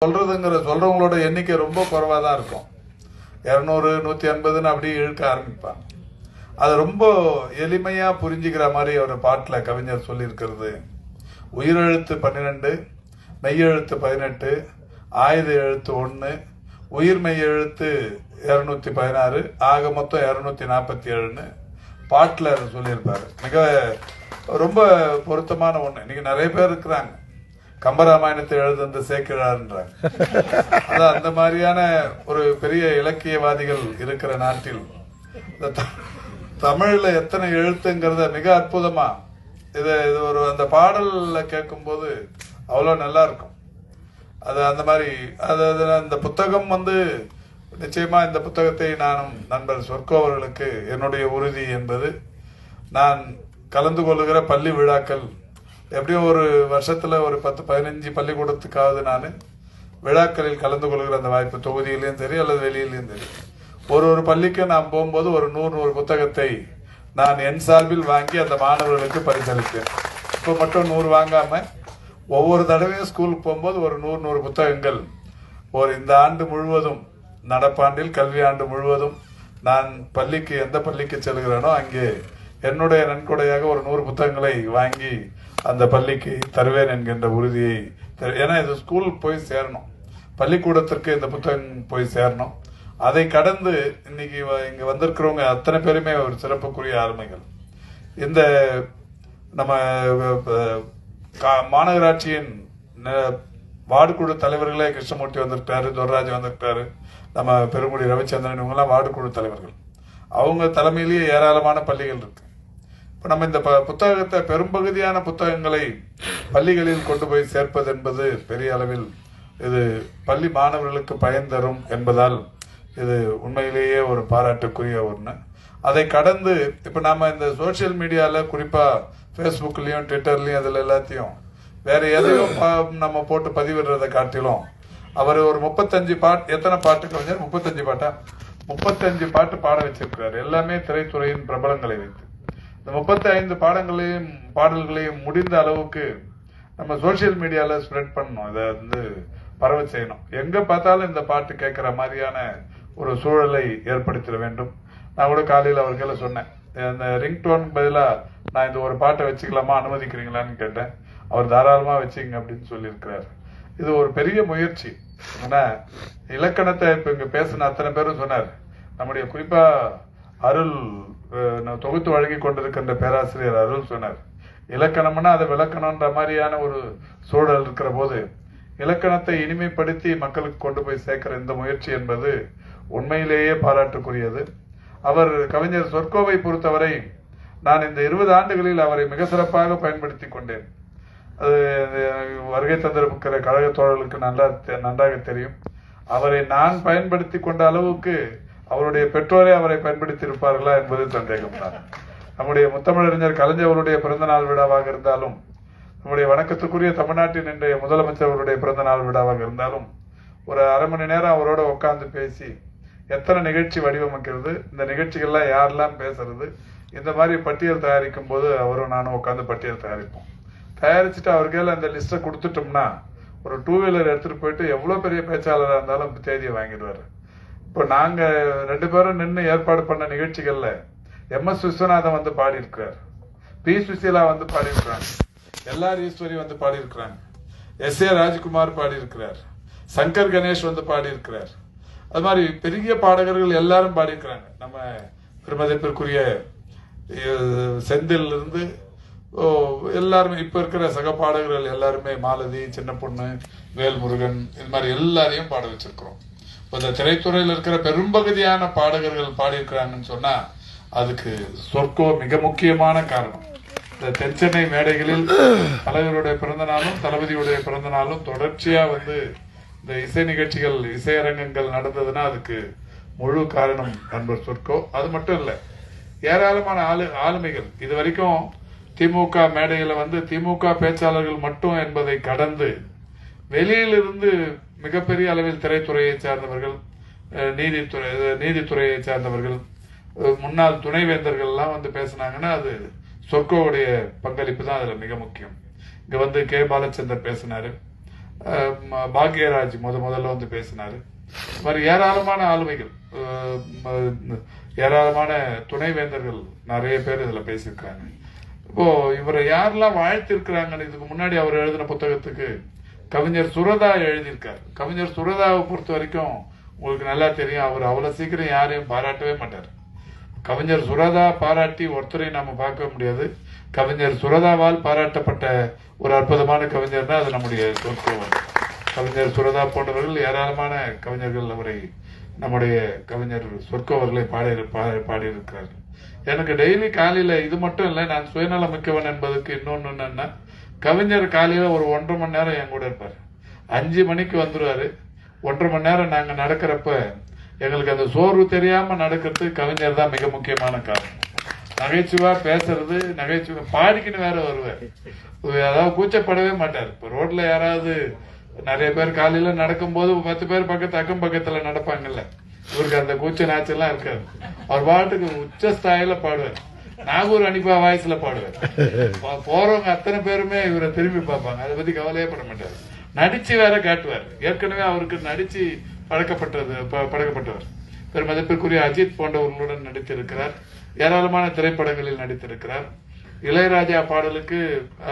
சொல்றவங்களோட எண்ணிக்கை ரொம்ப குறைவா தான் இருக்கும். 200 150 அப்படி இழுக்க ஆரம்பிப்பாங்க. அது ரொம்ப எளிமையா புரிஞ்சுக்கிற மாதிரி ஒரு பாட்டுல கவிஞர் சொல்லியிருக்கிறது. உயிரெழுத்து 12, மெய்யெழுத்து 18, ஆயுத எழுத்து 1, உயிர் மெய் எழுத்து 216, ஆக மொத்தம் 247ன்னு பாட்டுல சொல்லியிருப்பாரு. மிக ரொம்ப பொருத்தமான ஒண்ணு. இன்னைக்கு நிறைய பேர் இருக்கிறாங்க கம்பராமாயணத்தை எழுதுந்த சேக்கிழார்ன்றாங்க. அதான் அந்த மாதிரியான ஒரு பெரிய இலக்கியவாதிகள் இருக்கிற நாட்டில் இந்த தமிழ்ல எத்தனை எழுத்துங்கிறத மிக அற்புதமா இது ஒரு அந்த பாடல்ல கேட்கும் போது அவ்வளவு நல்லா இருக்கும். அது அந்த மாதிரி அந்த புத்தகம் நிச்சயமா இந்த புத்தகத்தை நானும் நண்பர் சொர்க்கோ அவர்களுக்கு என்னுடைய உறுதி என்பது, நான் கலந்து கொள்ளுகிற பள்ளி விழாக்கள் எப்படியும் ஒரு வருஷத்துல ஒரு 10-15 பள்ளிக்கூடத்துக்காவது நான் விழாக்களில் கலந்து கொள்கிற அந்த வாய்ப்பு, தொகுதியிலையும் சரி அல்லது வெளியிலையும் சரி, ஒரு பள்ளிக்கு நான் போகும்போது ஒரு 100 புத்தகத்தை நான் என் சார்பில் வாங்கி அந்த மாணவர்களுக்கு பரிசளிப்பேன். இப்போ மட்டும் 100 வாங்காம ஒவ்வொரு தடவையும் ஸ்கூலுக்கு போகும்போது ஒரு 100 புத்தகங்கள் இந்த ஆண்டு முழுவதும், நடப்பாண்டில் கல்வி ஆண்டு முழுவதும் நான் எந்த பள்ளிக்கு செல்கிறேனோ அங்கே என்னுடைய நன்கொடையாக ஒரு 100 புத்தகங்களை வாங்கி அந்த பள்ளிக்கு தருவேன் என்கின்ற உறுதியை. ஏன்னா இது ஸ்கூல் போய் சேரணும், பள்ளிக்கூடத்திற்கு இந்த புத்தகம் போய் சேரணும். அதை கடந்து இன்னைக்கு இங்க வந்திருக்கிறவங்க அத்தனை பேருமே ஒரு சிறப்புக்குரிய ஆளுமைகள். இந்த நம்ம மாநகராட்சியின் வார்டு குழு தலைவர்களே கிருஷ்ணமூர்த்தி வந்திருக்காரு, துர்ராஜ் வந்திருக்காரு, நம்ம பெருங்குடி ரவிச்சந்திரன், இவங்கெல்லாம் வார்டு குழு தலைவர்கள். அவங்க தலைமையிலேயே ஏராளமான பள்ளிகள் இருக்கு. இப்ப நம்ம இந்த புத்தகத்தை, பெரும்பகுதியான புத்தகங்களை பள்ளிகளில் கொண்டு போய் சேர்ப்பது என்பது பெரிய அளவில் இது பள்ளி மாணவர்களுக்கு பயன் தரும் என்பதால் இது உண்மையிலேயே ஒரு பாராட்டுக்குரிய ஒண்ணு. அதை கடந்து இப்ப நாம இந்த சோசியல் மீடியால, குறிப்பா பேஸ்புக்லயும் ட்விட்டர்லயும் அதுல எல்லாத்தையும் வேற எதையும் நம்ம போட்டு பதிவிடுறதை காட்டிலும் அவர் ஒரு 35 பாட்டு, எத்தனை பாட்டு கவிஞர், 35 பாட்டா, 35 பாட்டு பாட வச்சிருக்கிறார். எல்லாமே திரைத்துறையின் பிரபலங்களை வைத்து. இந்த 35 பாடல்களையும் முடிந்த அளவுக்கு நம்ம சோசியல் மீடியால ஸ்ப்ரெட் பண்ணணும். இதை பரவ செய்யணும். எங்க பார்த்தாலும் இந்த பாட்டு கேட்கிற மாதிரியான ஒரு சூழலை ஏற்படுத்திட வேண்டும். நான் கூட காலையில் அவர்களை சொன்னேன், இந்த ரிங்டோன் பதிலா நான் இந்த ஒரு பாட்டை வச்சுக்கலாமா, அனுமதிக்கிறீங்களான்னு கேட்டேன். அவர் தாராளமா வச்சுங்க அப்படின்னு சொல்லியிருக்கிறார். இது ஒரு பெரிய முயற்சி. ஏன்னா இலக்கணத்தை இப்ப இங்க பேசின அத்தனை பேரும் சொன்னார். நம்முடைய குறிப்பா அருள் தொகுத்து வழங்கி கொண்டிருக்கின்ற பேராசிரியர் அருள் சொன்னார், இலக்கணம்னா அதை விளக்கணும்ன்ற மாதிரியான ஒரு சூழல் இருக்கிற போது இலக்கணத்தை இனிமைப்படுத்தி மக்களுக்கு கொண்டு போய் சேர்க்கிற இந்த முயற்சி என்பது உண்மையிலேயே பாராட்டுக்குரியது. அவர் கவிஞர் சொர்க்கோவை பொறுத்தவரை நான் இந்த 20 ஆண்டுகளில் அவரை மிக சிறப்பாக பயன்படுத்தி கொண்டேன். அது வருகை தந்திருக்கிற கழக தோழர்களுக்கு நன்றாக தெரியும். அவரை நான் பயன்படுத்தி கொண்ட அளவுக்கு அவருடைய பெற்றோரே அவரை பயன்படுத்தி இருப்பார்களா என்பது சந்தேகம்தான். நம்முடைய முத்தமிழறிஞர் கலைஞர் அவருடைய பிறந்த நாள் விழாவாக இருந்தாலும், நம்முடைய வணக்கத்துக்குரிய தமிழ்நாட்டின் இன்றைய முதலமைச்சர் அவருடைய பிறந்த நாள் விழாவாக இருந்தாலும், ஒரு அரை மணி நேரம் அவரோட உட்கார்ந்து பேசி எத்தனை நிகழ்ச்சி வடிவமைக்கிறது, இந்த நிகழ்ச்சிகள்லாம் யாரெல்லாம் பேசுறது, இந்த மாதிரி பட்டியல் தயாரிக்கும் போது அவரும் நானும் உட்காந்து பட்டியல் தயாரிப்போம். தயாரிச்சுட்டு அவருக்கையில அந்த லிஸ்ட்டை கொடுத்துட்டோம்னா ஒரு 2 வீலர் எடுத்துட்டு போயிட்டு எவ்வளவு பெரிய பேச்சாளராக இருந்தாலும் தேதியை வாங்கிடுவாரு. இப்போ நாங்க 2 பேரும் நின்று ஏற்பாடு பண்ண நிகழ்ச்சிகள்ல MS விஸ்வநாதன் வந்து பாடி இருக்கிறார், பி சுசீலா வந்து பாடி இருக்கிறாங்க, LR ஈஸ்வரி வந்து பாடி இருக்கிறாங்க, SA ராஜ்குமார் பாடி இருக்கிறார், சங்கர் கணேஷ் வந்து பாடி இருக்கிறார். அது மாதிரி பெரிய பாடகர்கள் எல்லாரும் பாடி இருக்கிறாங்க. நம்ம பெருமதிப்பிற்குரிய செந்தில் இருந்து எல்லாருமே, இப்ப இருக்கிற சக பாடகர்கள் எல்லாருமே, மாலதி, சின்ன பொண்ணு, வேல்முருகன், இது மாதிரி எல்லாரையும் பாட வச்சிருக்கிறோம். இந்த திரைத்துறையில் இருக்கிற பெரும்பகுதியான பாடகர்கள் பாடியிருக்கிறாங்கன்னு சொன்னா அதுக்கு சொர்க்கோ மிக முக்கியமான காரணம். இந்த தென்சென்னை மேடைகளில் தலைவருடைய பிறந்த நாளும் தளபதியுடைய பிறந்த நாளும் தொடர்ச்சியா இந்த இசை நிகழ்ச்சிகள், இசையரங்கங்கள் நடந்ததுன்னா அதுக்கு முழு காரணம் நண்பர் சொர்க்கோ. அது மட்டும் இல்ல, ஏராளமான ஆளுமைகள் இது வரைக்கும் திமுக மேடையில திமுக பேச்சாளர்கள் மட்டும் என்பதை கடந்து வெளியிலிருந்து மிகப்பெரிய அளவில் திரைத்துறையை சார்ந்தவர்கள், நீதித்துறையை சார்ந்தவர்கள், முன்னாள் துணைவேந்தர்கள் எல்லாம் பேசினாங்கன்னா அது சொர்க்கோவுடைய பங்களிப்பு தான் அதுல மிக முக்கியம். இங்க கே பாலச்சந்தர் பேசினாரு, பாக்யராஜ் முதல்ல வந்து பேசினாரு. இது மாதிரி ஏராளமான ஆளுமைகள், ஏராளமான துணைவேந்தர்கள் நிறைய பேர் இதுல பேசியிருக்காங்க. இப்போ இவரை யாரெல்லாம் வாழ்த்திருக்கிறாங்கன்னு இதுக்கு முன்னாடி அவர் எழுதின புத்தகத்துக்கு கவிஞர் சுரதா எழுதியிருக்காரு. கவிஞர் சுரதாவை பொறுத்த வரைக்கும் உங்களுக்கு நல்லா தெரியும், அவர் அவ்வளவு சீக்கிரம் யாரையும் பாராட்டவே மாட்டார். கவிஞர் சுரதா பாராட்டி ஒருத்தரையும் நாம பார்க்க முடியாது. கவிஞர் சுரதாவால் பாராட்டப்பட்ட ஒரு அற்புதமான கவிஞர் தான் அது நம்முடைய சொற்கோவர். கவிஞர் சுரதா போன்றவர்கள் ஏராளமான கவிஞர்கள் அவரை நம்முடைய கவிஞர் சொற்கோவர்களை பாடியிருக்கிறார்கள். எனக்கு டெய்லி காலையில இது மட்டும் இல்லை, நான் சுயநலம் மிக்கவன் என்பதுக்கு இன்னொன்னு என்னன்னா, கவிஞர் காலையில ஒரு 1.5 மணி நேரம் என் கூட இருப்பாரு. 5 மணிக்கு வந்துருவாரு. 1.5 மணி நேரம் நாங்க நடக்கிறப்ப எங்களுக்கு அந்த சோர்வு தெரியாம நடக்கிறதுக்கு கவிஞர் தான் மிக முக்கியமான காரணம். நகைச்சுவா பேசுறது, நகைச்சுவை பாடிக்கின்னு வேற வருவார். அதாவது கூச்சப்படவே மாட்டார். இப்ப ரோட்ல யாராவது நிறைய பேர் காலையில நடக்கும்போது 10 பேர் அக்கம் பக்கத்துல நடப்பாங்கல்ல, இவருக்கு அந்த கூச்ச நாச்செல்லாம் இருக்காது. அவர் பாட்டுக்கு உச்ச ஸ்தாயில பாடுவார். நாகூர் அனிபா வாய்ஸ்ல பாடுவார். போறவங்க அத்தனை பேருமே இவரை திரும்பி பார்ப்பாங்க. அதை பத்தி கவலையே பட மாட்டார். நடிச்சு வேற காட்டுவார். ஏற்கனவே அவருக்கு நடிச்சு பழக்கப்பட்டவர். பெருமதிப்பிற்குரிய அஜித் போன்றவர்களுடன் நடித்திருக்கிறார். ஏராளமான திரைப்படங்களில் நடித்திருக்கிறார். இளையராஜா பாடலுக்கு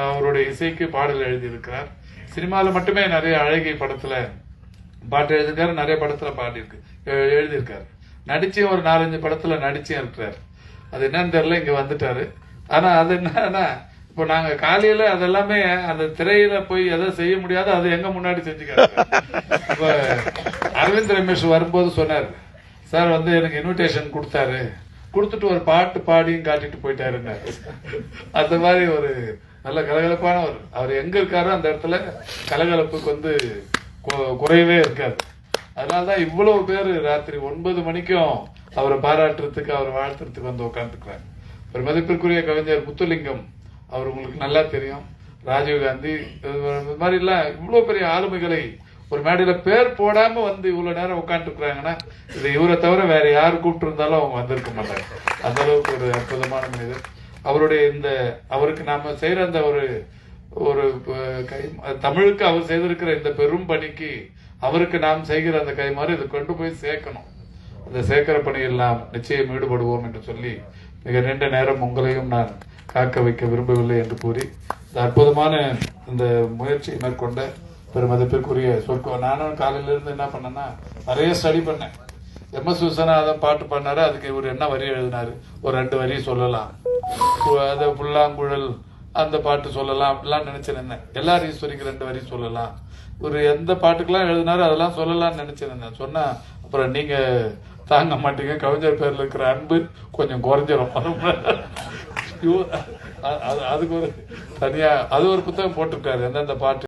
அவருடைய இசைக்கு பாடல் எழுதியிருக்கிறார். சினிமாவில் மட்டுமே நிறைய அழகி படத்துல பாட்டு எழுதியிருக்காரு, நிறைய படத்துல எழுதியிருக்காரு. நடிச்சும் ஒரு 4-5 படத்துல நடிச்சும் இருக்கிறார். அது என்னன்னு தெரியல, இங்க வந்துட்டாரு. ஆனா அது என்னன்னா, இப்போ நாங்க காலையில அதெல்லாமே அந்த திரையில போய் எதை செய்ய முடியாதோ அதை எங்க முன்னாடி செஞ்சுக்காரு. இப்ப அரவிந்த் ரமேஷ் வரும்போது சொன்னார், சார் வந்து எனக்கு இன்விடேஷன் கொடுத்தாரு, கொடுத்துட்டு ஒரு பாட்டு பாடியும் காட்டிட்டு போயிட்டாருங்க. அந்த மாதிரி ஒரு நல்ல கலகலப்பானவர். அவர் எங்க இருக்காரோ அந்த இடத்துல கலகலப்புக்கு வந்து குறையவே இருக்காது. அதனாலதான் இவ்வளவு பேரு ராத்திரி 9 மணிக்கும் அவரை பாராட்டுறதுக்கு, அவரை வாழ்த்துறதுக்கு வந்து உட்காந்துக்கிறாங்க. ஒரு மதிப்பிற்குரிய கவிஞர் முத்துலிங்கம், அவர் உங்களுக்கு நல்லா தெரியும். ராஜீவ்காந்தி, இது மாதிரி எல்லாம் இவ்வளவு பெரிய ஆளுமைகளை ஒரு மேடையில பேர் போடாம வந்து இவ்வளவு நேரம் உட்காந்து இருக்கிறாங்கன்னா, இது இவரை தவிர வேற யாரு கூப்பிட்டு இருந்தாலும் அவங்க வந்திருக்க மாட்டாங்க. அந்த அளவுக்கு ஒரு அற்புதமான மனிதர். அவருடைய அவருக்கு நாம செய்யற அந்த ஒரு தமிழுக்கு அவர் செய்திருக்கிற இந்த பெரும் பணிக்கு அவருக்கு நாம் செய்கிற அந்த கைமாறு இதை கொண்டு போய் சேர்க்கணும். அந்த சேர்க்கிற பணியில் நாம் நிச்சயம் ஈடுபடுவோம் என்று சொல்லி, மிக நீண்ட நேரம் உங்களையும் நான் காக்க வைக்க விரும்பவில்லை என்று கூறி, இந்த அற்புதமான இந்த முயற்சியை மேற்கொண்ட பெருமதிப்பிற்குரிய நானும் காலையில இருந்து என்ன பண்ணேன்னா நிறைய ஸ்டடி பண்ணேன். MS விஸ்வநாதன் பாட்டு பண்ணாரு, அதுக்கு இவர் என்ன வரி எழுதினாரு, ஒரு 2 வரி சொல்லலாம், அதை புல்லாங்குழல் அந்த பாட்டு சொல்லலாம் அப்படிலாம் நினைச்சிருந்தேன். எல்லாரும் ஈஸ்வரிக்கு 2 வரி சொல்லலாம், ஒரு எந்த பாட்டுக்கெல்லாம் எழுதினாரு அதெல்லாம் சொல்லலாம்னு நினைச்சிருந்தேன். சொன்னா அப்புறம் நீங்க தாங்க மாட்டீங்க, கவிஞர் பேர்ல இருக்கிற அன்பு கொஞ்சம் குறைஞ்சிரும். அதுக்கு ஒரு தனியா அது ஒரு புத்தகம் போட்டிருக்காரு, எந்தெந்த பாட்டு